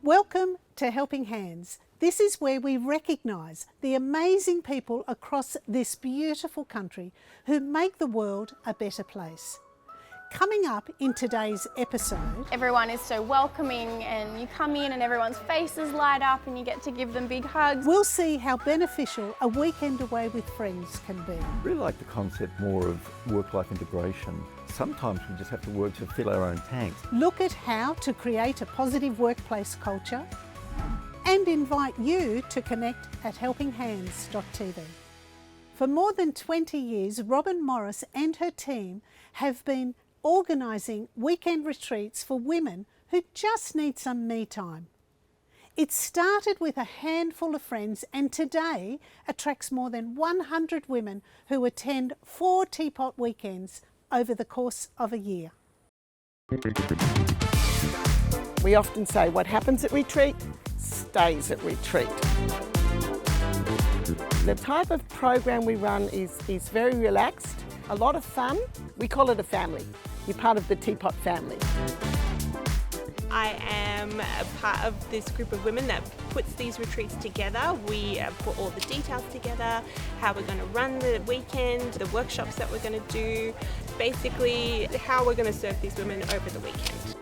Welcome to Helping Hands. This is where we recognise the amazing people across this beautiful country who make the world a better place. Coming up in today's episode, everyone is so welcoming and you come in and everyone's faces light up and you get to give them big hugs. we'll see how beneficial a weekend away with friends can be. I really like the concept more of work-life integration. Sometimes we just have to work to fill our own tanks. Look at how to create a positive workplace culture and invite you to connect at helpinghands.tv. For more than 20 years, Robin Morris and her team have been organising weekend retreats for women who just need some me time. It started with a handful of friends and today attracts more than 100 women who attend 4 teapot weekends over the course of a year. We often say what happens at retreat stays at retreat. The type of program we run is very relaxed, a lot of fun. We call it a family. You're part of the Teapot family. I am a part of this group of women that puts these retreats together. We put all the details together, how we're going to run the weekend, the workshops that we're going to do, basically how we're going to serve these women over the weekend.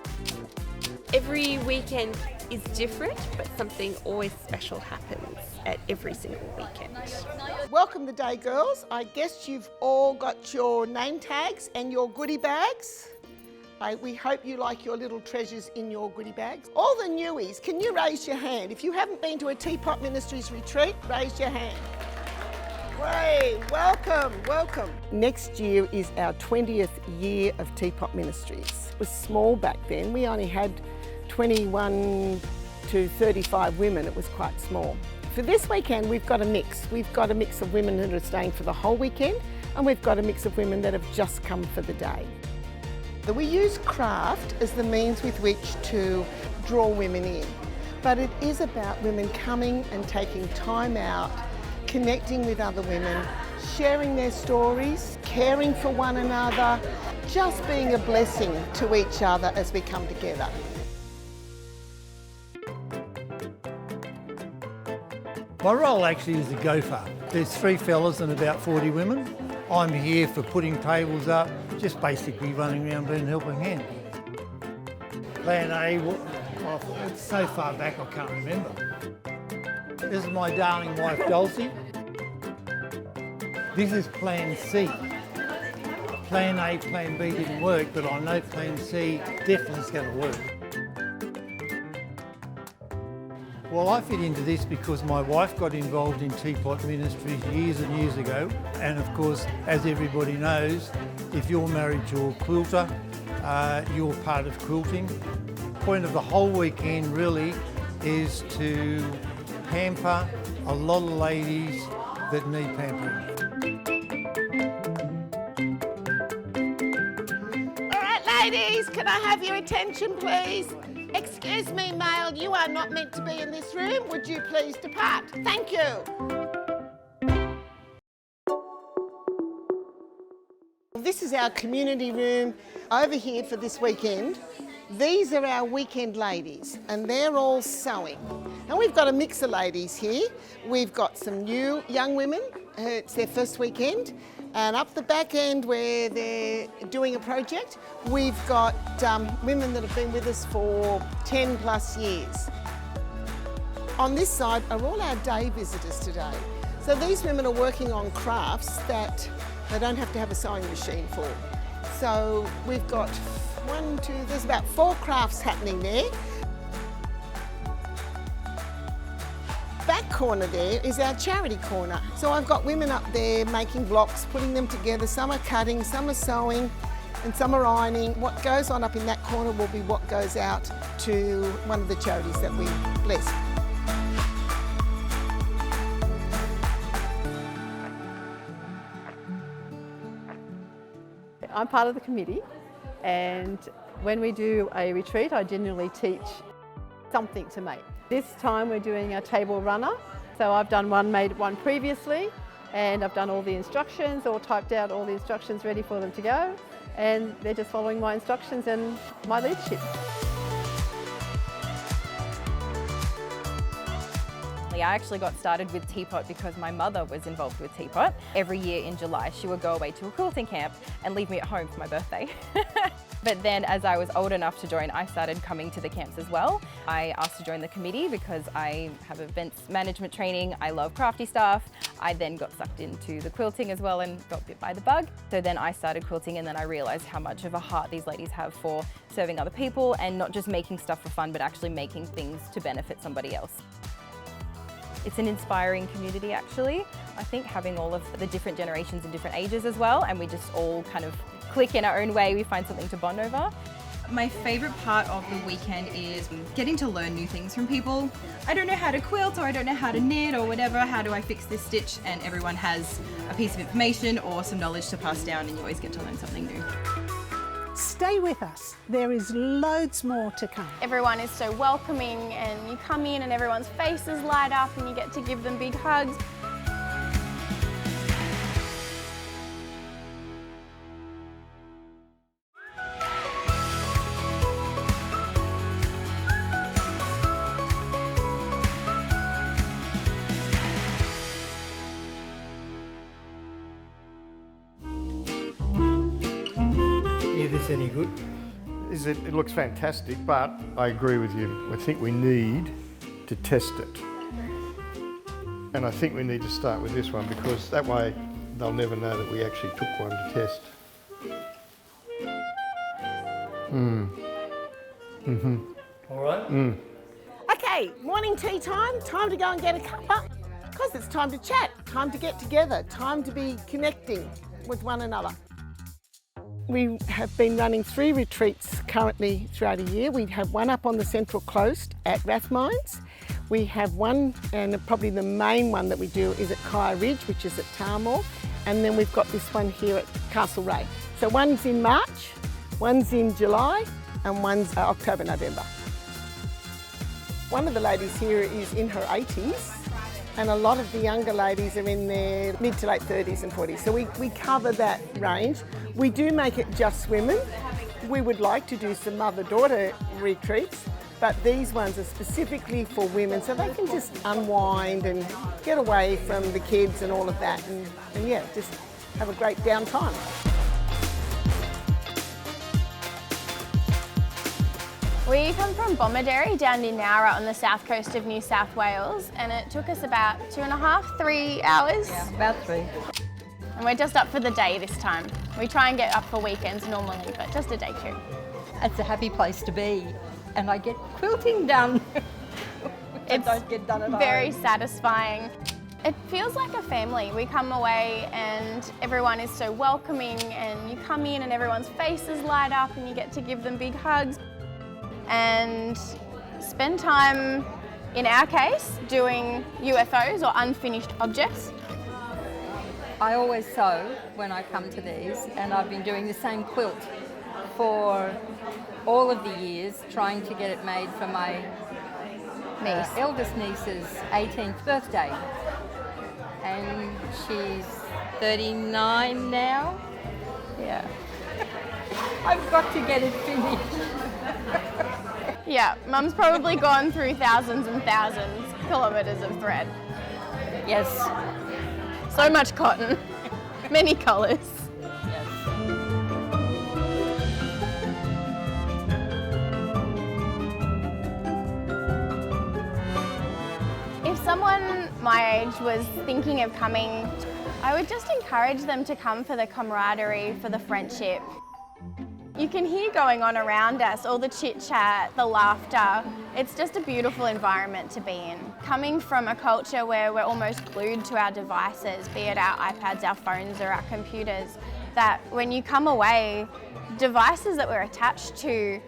Every weekend is different, but something always special happens at every single weekend. Welcome the day, girls. I guess you've all got your name tags and your goodie bags. We hope you like your little treasures in your goodie bags. All the newies, can you raise your hand? If you haven't been to a Teapot Ministries retreat, raise your hand. Great, welcome, welcome. Next year is our 20th year of Teapot Ministries. It was small back then. We only had 21 to 35 women. It was quite small. For this weekend, we've got a mix. We've got a mix of women that are staying for the whole weekend, and we've got a mix of women that have just come for the day. We use craft as the means with which to draw women in, but it is about women coming and taking time out, connecting with other women, sharing their stories, caring for one another, just being a blessing to each other as we come together. My role actually is a gopher. There's 3 fellas and about 40 women. I'm here for putting tables up, just basically running around being a helping hand. Plan A, well, it's so far back I can't remember. This is my darling wife Dulcie. This is Plan C. Plan A, Plan B didn't work, but I know Plan C definitely is going to work. Well, I fit into this because my wife got involved in Teapot Ministries years and years ago. And of course, as everybody knows, if you're married to a quilter, you're part of quilting. The point of the whole weekend really is to pamper a lot of ladies that need pampering. All right, ladies, can I have your attention, please? Excuse me, male, you are not meant to be in this room. Would you please depart? Thank you. This is our community room over here for this weekend. These are our weekend ladies and they're all sewing. And we've got a mix of ladies here. We've got some new young women. It's their first weekend. And up the back end where they're doing a project, we've got women that have been with us for 10 plus years. On this side are all our day visitors today. So these women are working on crafts that they don't have to have a sewing machine for. So we've got there's about 4 crafts happening there. Back corner there is our charity corner. So I've got women up there making blocks, putting them together. Some are cutting, some are sewing, and some are ironing. What goes on up in that corner will be what goes out to one of the charities that we bless. I'm part of the committee, and when we do a retreat, I generally teach something to make. This time we're doing a table runner, so I've made one previously, and I've done all the instructions, or typed out all the instructions ready for them to go, and they're just following my instructions and my leadership. recently. I actually got started with Teapot because my mother was involved with Teapot. Every year in July, she would go away to a quilting camp and leave me at home for my birthday. But then as I was old enough to join, I started coming to the camps as well. I asked to join the committee because I have events management training. I love crafty stuff. I then got sucked into the quilting as well and got bit by the bug. So then I started quilting, and then I realized how much of a heart these ladies have for serving other people and not just making stuff for fun, but actually making things to benefit somebody else. It's an inspiring community actually. I think having all of the different generations and different ages as well, and we just all kind of click in our own way, we find something to bond over. My favourite part of the weekend is getting to learn new things from people. I don't know how to quilt, or I don't know how to knit, or whatever. How do I fix this stitch? And everyone has a piece of information or some knowledge to pass down, and you always get to learn something new. Stay with us. There is loads more to come. Everyone is so welcoming, and you come in and everyone's faces light up and you get to give them big hugs. Is this any good? It looks fantastic, but I agree with you. I think we need to test it. And I think we need to start with this one, because that way they'll never know that we actually took one to test. All right. Okay, morning tea time. Time to go and get a cuppa, because it's time to chat, time to get together, time to be connecting with one another. We have been running 3 retreats currently throughout a year. We have one up on the Central Coast at Rathmines. We have one, and probably the main one that we do is at Kaya Ridge, which is at Tarmore. And then we've got this one here at Castlereagh. So one's in March, one's in July, and one's October, November. One of the ladies here is in her 80s, and a lot of the younger ladies are in their mid to late 30s and 40s. So we cover that range. We do make it just women. We would like to do some mother-daughter retreats, but these ones are specifically for women, so they can just unwind and get away from the kids and all of that, and yeah, just have a great downtime. We come from Bomaderry down near Nowra on the south coast of New South Wales, and it took us about 2.5, 3 hours. Yeah, about 3. And we're just up for the day this time. We try and get up for weekends normally, but just a day trip. It's a happy place to be, and I get quilting done. It don't get done at very home. satisfying. It feels like a family. We come away and everyone is so welcoming, and you come in and everyone's faces light up and you get to give them big hugs and spend time, in our case, doing UFOs or unfinished objects. I always sew when I come to these, and I've been doing the same quilt for all of the years, trying to get it made for my eldest niece's 18th birthday. And she's 39 now. Yeah. I've got to get it finished. Yeah, Mum's probably gone through thousands and thousands kilometres of thread. Yes. So much cotton, many colours. If someone my age was thinking of coming, I would just encourage them to come for the camaraderie, for the friendship. You can hear going on around us, all the chit-chat, the laughter. It's just a beautiful environment to be in. Coming from a culture where we're almost glued to our devices, be it our iPads, our phones or our computers, that when you come away, devices that we're attached to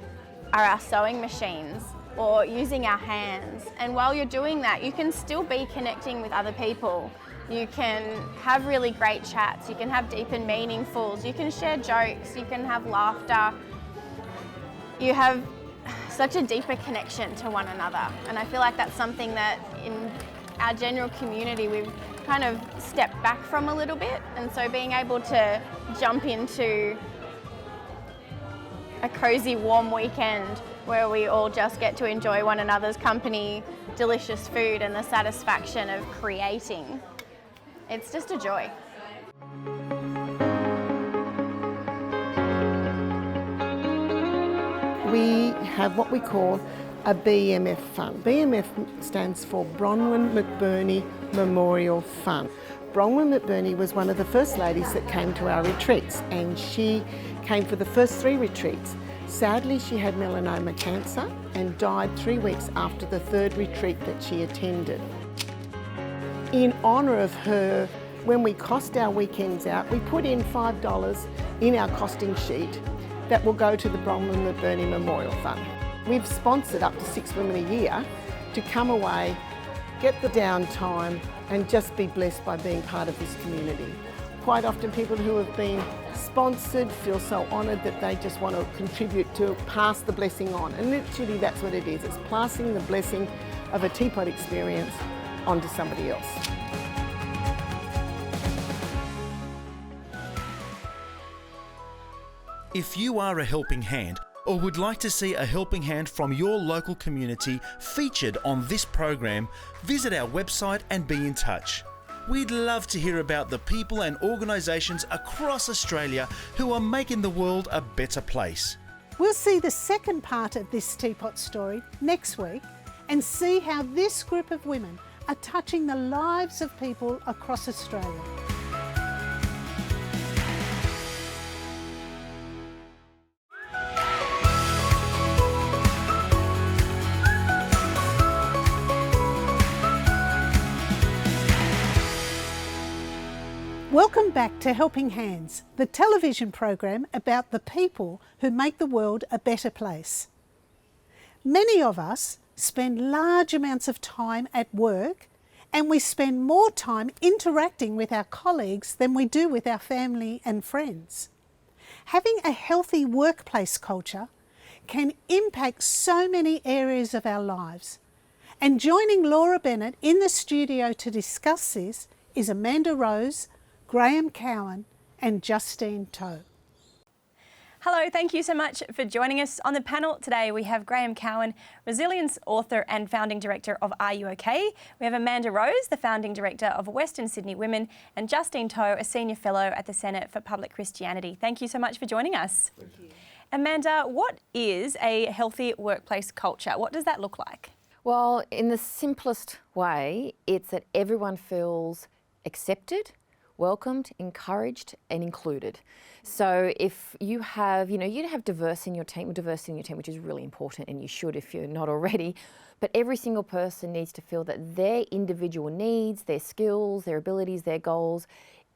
are our sewing machines or using our hands. And while you're doing that, you can still be connecting with other people. You can have really great chats, you can have deep and meaningfuls, you can share jokes, you can have laughter. You have such a deeper connection to one another. And I feel like that's something that in our general community we've kind of stepped back from a little bit. And so being able to jump into a cosy, warm weekend where we all just get to enjoy one another's company, delicious food and the satisfaction of creating. It's just a joy. We have what we call a BMF Fund. BMF stands for Bronwyn McBurney Memorial Fund. Bronwyn McBurney was one of the first ladies that came to our retreats, and she came for the first 3 retreats. Sadly, she had melanoma cancer and died 3 weeks after the 3rd retreat that she attended. In honour of her, when we cost our weekends out, we put in $5 in our costing sheet that will go to the Bronwyn McBurney Memorial Fund. We've sponsored up to 6 women a year to come away, get the downtime and just be blessed by being part of this community. Quite often people who have been sponsored feel so honoured that they just want to contribute to pass the blessing on. And literally that's what it is. It's passing the blessing of a teapot experience onto somebody else. If you are a helping hand or would like to see a helping hand from your local community featured on this program, visit our website and be in touch. We'd love to hear about the people and organisations across Australia who are making the world a better place. We'll see the second part of this teapot story next week and see how this group of women are touching the lives of people across Australia. Welcome back to Helping Hands, the television program about the people who make the world a better place. Many of us spend large amounts of time at work, and we spend more time interacting with our colleagues than we do with our family and friends. Having a healthy workplace culture can impact so many areas of our lives. And joining Laura Bennett in the studio to discuss this is Amanda Rose, Graham Cowan and Justine Toe. Hello, thank you so much for joining us. On the panel today we have Graham Cowan, resilience author and founding director of Are You OK? We have Amanda Rose, the founding director of Western Sydney Women, and Justine Toe, a senior fellow at the Centre for Public Christianity. Thank you so much for joining us. Thank you. Amanda, what is a healthy workplace culture? What does that look like? Well, in the simplest way, it's that everyone feels accepted, welcomed, encouraged and included. So if you have, you have diversity in your team, which is really important and you should if you're not already, but every single person needs to feel that their individual needs, their skills, their abilities, their goals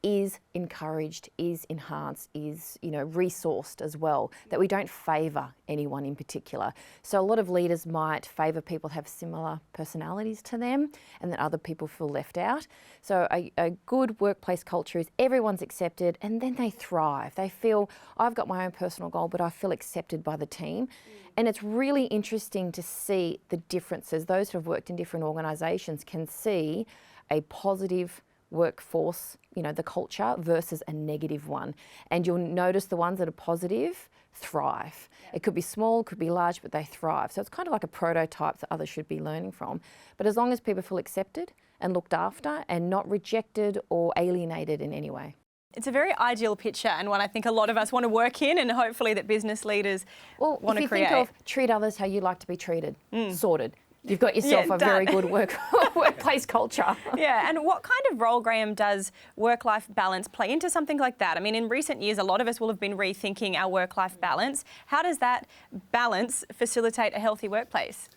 is encouraged, is enhanced, is resourced as well, that we don't favour anyone in particular. So a lot of leaders might favour people who have similar personalities to them and that other people feel left out. So a good workplace culture is everyone's accepted and then they thrive. They feel, I've got my own personal goal, but I feel accepted by the team. And it's really interesting to see the differences. Those who have worked in different organisations can see a positive workforce, the culture versus a negative one. And you'll notice the ones that are positive thrive. Yeah. It could be small, could be large, but they thrive. So it's kind of like a prototype that others should be learning from. But as long as people feel accepted and looked after and not rejected or alienated in any way. It's a very ideal picture and one I think a lot of us want to work in and hopefully that business leaders want to create. If you think of treat others how you like to be treated, sorted. You've got yourself a very good workplace culture. Yeah, and what kind of role, Graham, does work-life balance play into something like that? I mean, in recent years, a lot of us will have been rethinking our work-life balance. How does that balance facilitate a healthy workplace?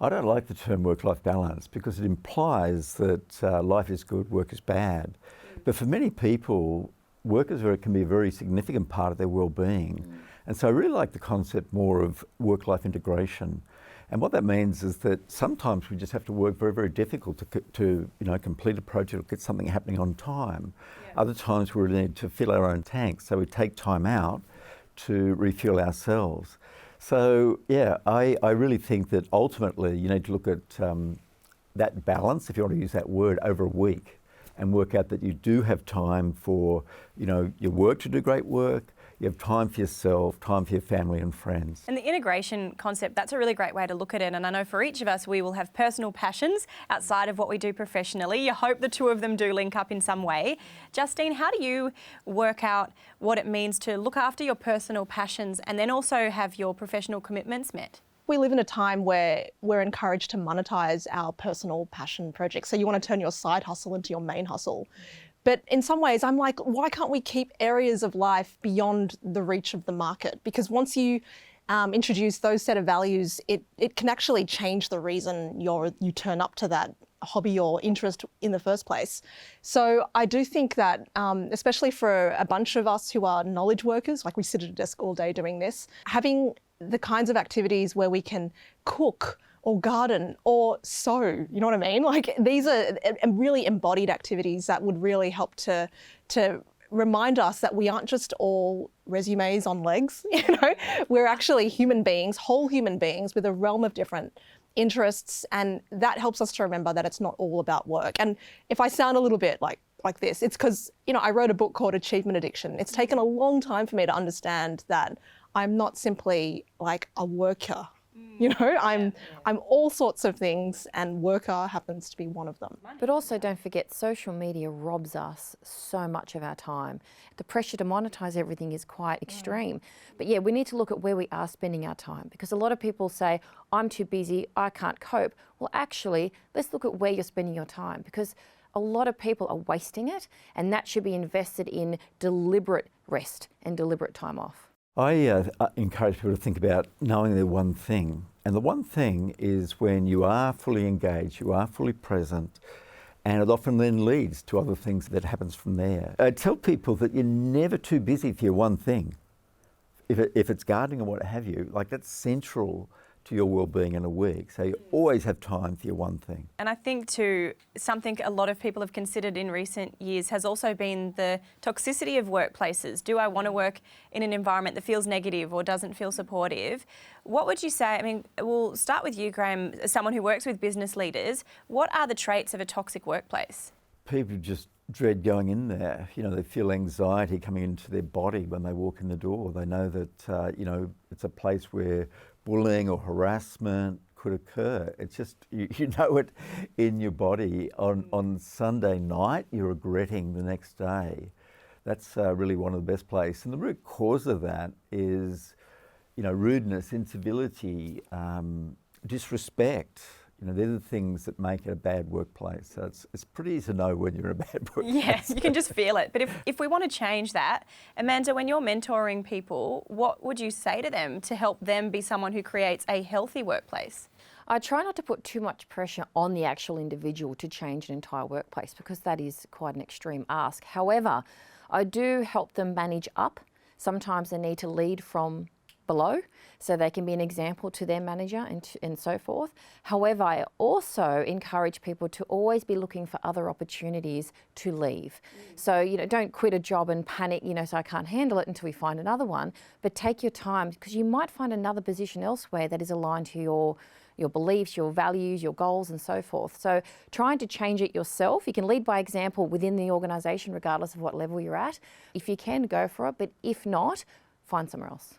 I don't like the term work-life balance because it implies that life is good, work is bad. But for many people, work can be a very significant part of their well-being. And so I really like the concept more of work-life integration. And what that means is that sometimes we just have to work very, very difficult to complete a project or get something happening on time. Yeah. Other times we need to fill our own tanks, so we take time out to refuel ourselves. So yeah, I really think that ultimately you need to look at that balance, if you want to use that word, over a week and work out that you do have time for your work to do great work, You have time for yourself, time for your family and friends. And the integration concept, that's a really great way to look at it. And I know for each of us, we will have personal passions outside of what we do professionally. You hope the two of them do link up in some way. Justine, how do you work out what it means to look after your personal passions and then also have your professional commitments met? We live in a time where we're encouraged to monetize our personal passion projects. So you want to turn your side hustle into your main hustle. But in some ways, I'm like, why can't we keep areas of life beyond the reach of the market? Because once you introduce those set of values, it can actually change the reason you turn up to that hobby or interest in the first place. So I do think that, especially for a bunch of us who are knowledge workers, like we sit at a desk all day doing this, having the kinds of activities where we can cook or garden or sew, you know what I mean? Like these are really embodied activities that would really help to remind us that we aren't just all resumes on legs, you know? We're actually human beings, whole human beings with a realm of different interests, and that helps us to remember that it's not all about work. And if I sound a little bit like this, it's because, you know, I wrote a book called Achievement Addiction. It's taken a long time for me to understand that I'm not simply like a worker. You know, I'm all sorts of things, and worker happens to be one of them. But also don't forget, social media robs us so much of our time. The pressure to monetize everything is quite extreme. But yeah, we need to look at where we are spending our time, because a lot of people say, I'm too busy, I can't cope. Well, actually, let's look at where you're spending your time, because a lot of people are wasting it, and that should be invested in deliberate rest and deliberate time off. I encourage people to think about knowing their one thing. And the one thing is when you are fully engaged, you are fully present, and it often then leads to other things that happens from there. I tell people that you're never too busy for your one thing. If it's gardening or what have you, like that's central to your well-being in a week. So you always have time for your one thing. And I think too, something a lot of people have considered in recent years has also been the toxicity of workplaces. Do I want to work in an environment that feels negative or doesn't feel supportive? What would you say, I mean, we'll start with you, Graham, as someone who works with business leaders. What are the traits of a toxic workplace? People just dread going in there. You know, they feel anxiety coming into their body when they walk in the door. They know that, you know, it's a place where bullying or harassment could occur. It's just, you know it in your body. On Sunday night, you're regretting the next day. That's really one of the best places. And the root cause of that is, you know, rudeness, incivility, disrespect. You know, they're the things that make it a bad workplace. So it's pretty easy to know when you're in a bad workplace. Yes, you can just feel it. But if we want to change that, Amanda, when you're mentoring people, what would you say to them to help them be someone who creates a healthy workplace? I try not to put too much pressure on the actual individual to change an entire workplace, because that is quite an extreme ask. However, I do help them manage up. Sometimes they need to lead from below, so they can be an example to their manager and so forth. However, I also encourage people to always be looking for other opportunities to leave. So, you know, don't quit a job and panic, you know, so I can't handle it until we find another one, but take your time, because you might find another position elsewhere that is aligned to your beliefs, your values, your goals and so forth. So trying to change it yourself. You can lead by example within the organisation regardless of what level you're at. If you can, go for it, but if not, find somewhere else.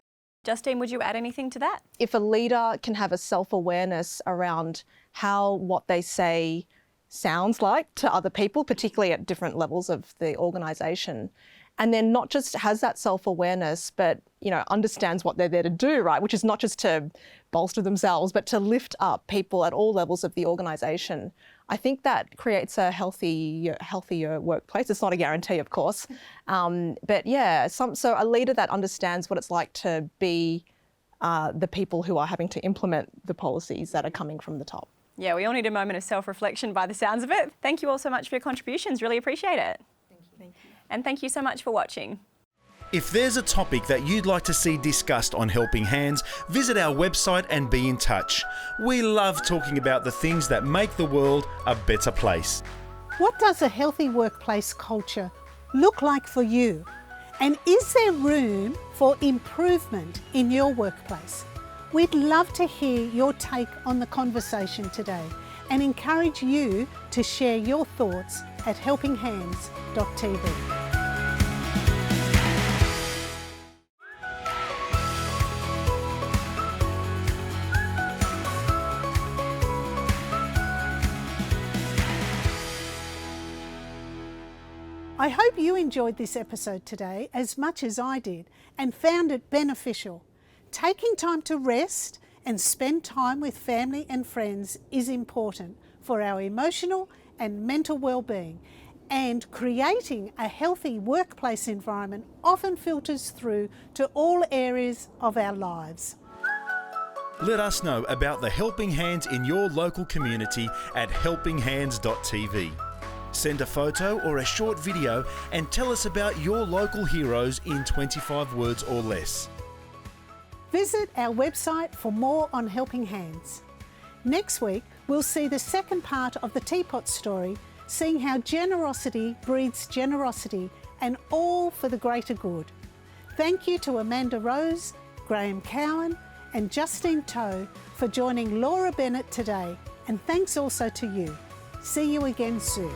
Justine, would you add anything to that? If a leader can have a self-awareness around how what they say sounds like to other people, particularly at different levels of the organisation, and then not just has that self-awareness, but, you know, understands what they're there to do, right? Which is not just to bolster themselves, but to lift up people at all levels of the organisation. I think that creates a healthier workplace. It's not a guarantee, of course. But yeah, so a leader that understands what it's like to be the people who are having to implement the policies that are coming from the top. Yeah, we all need a moment of self-reflection by the sounds of it. Thank you all so much for your contributions. Really appreciate it. Thank you. And thank you so much for watching. If there's a topic that you'd like to see discussed on Helping Hands, visit our website and be in touch. We love talking about the things that make the world a better place. What does a healthy workplace culture look like for you? And is there room for improvement in your workplace? We'd love to hear your take on the conversation today and encourage you to share your thoughts at helpinghands.tv. I hope you enjoyed this episode today as much as I did and found it beneficial. Taking time to rest and spend time with family and friends is important for our emotional and mental well-being, and creating a healthy workplace environment often filters through to all areas of our lives. Let us know about the Helping Hands in your local community at helpinghands.tv. Send a photo or a short video and tell us about your local heroes in 25 words or less. Visit our website for more on Helping Hands. Next week, we'll see the second part of the teapot story, seeing how generosity breeds generosity and all for the greater good. Thank you to Amanda Rose, Graham Cowan and Justine Toe for joining Laura Bennett today, and thanks also to you. See you again soon.